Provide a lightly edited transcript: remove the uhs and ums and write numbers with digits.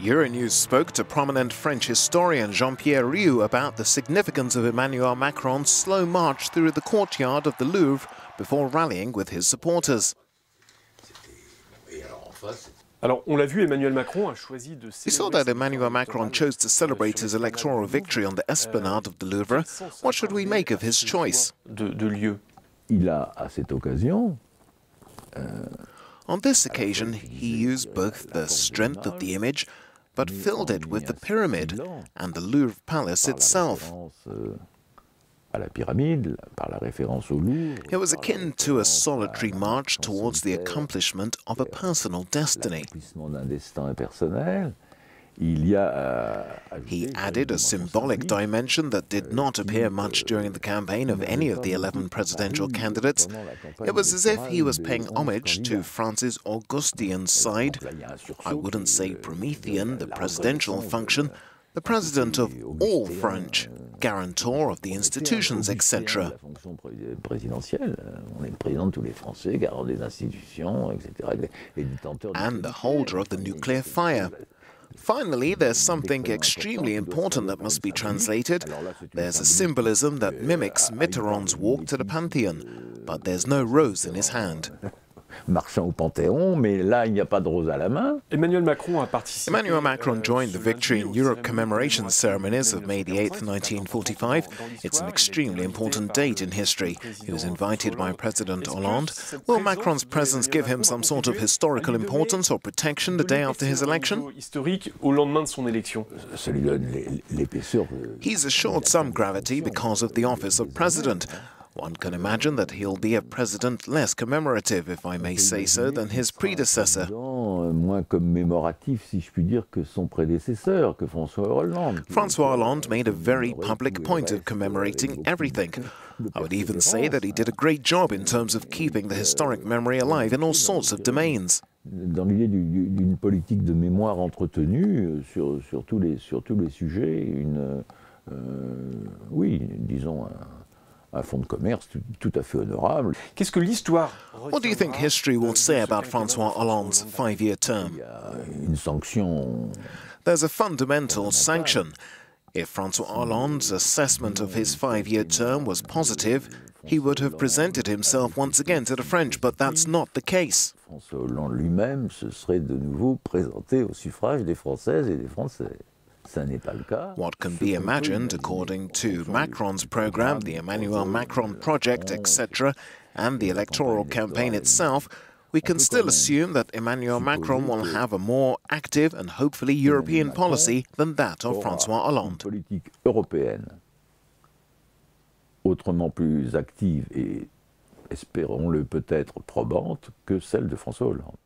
Euronews spoke to prominent French historian Jean-Pierre Rioux about the significance of Emmanuel Macron's slow march through the courtyard of the Louvre before rallying with his supporters. We saw that Emmanuel Macron chose to celebrate his electoral victory on the esplanade of the Louvre. What should we make of his choice? On this occasion, he used both the strength of the image, but filled it with the pyramid and the Louvre Palace itself. It was akin to a solitary march towards the accomplishment of a personal destiny. He added a symbolic dimension that did not appear much during the campaign of any of the 11 presidential candidates. It was as if he was paying homage to France's Augustean side. I wouldn't say Promethean, the presidential function, the president of all French, guarantor of the institutions, etc. And the holder of the nuclear fire. Finally, there's something extremely important that must be translated. There's a symbolism that mimics Mitterrand's walk to the Pantheon, but there's no rose in his hand. Emmanuel Macron joined the Victory in Europe commemoration ceremonies of May the 8th, 1945. It's an extremely important date in history. He was invited by President Hollande. Will Macron's presence give him some sort of historical importance or protection the day after his election? He's assured some gravity because of the office of president. One can imagine that he'll be a president less commemorative, if I may say so, than his predecessor. François Hollande made a very public point of commemorating everything. I would even say that he did a great job in terms of keeping the historic memory alive in all sorts of domains. Dans l'idée d'une politique de mémoire entretenue sur tous les sujets, disons, un fonds de commerce tout à fait honorable. What do you think history will say about François Hollande's 5-year term? Une sanction. There's a fundamental sanction. If François Hollande's assessment of his 5-year term was positive, he would have presented himself once again to the French, but that's not the case. François Hollande lui-même se serait de nouveau présenté au suffrage des Françaises et des Français. What can be imagined, according to Macron's program, the Emmanuel Macron project, etc., and the electoral campaign itself, we can still assume that Emmanuel Macron will have a more active and hopefully European policy than that of François Hollande. Politique européenne autrement plus active et, espérons-le peut-être, probante que celle de François Hollande.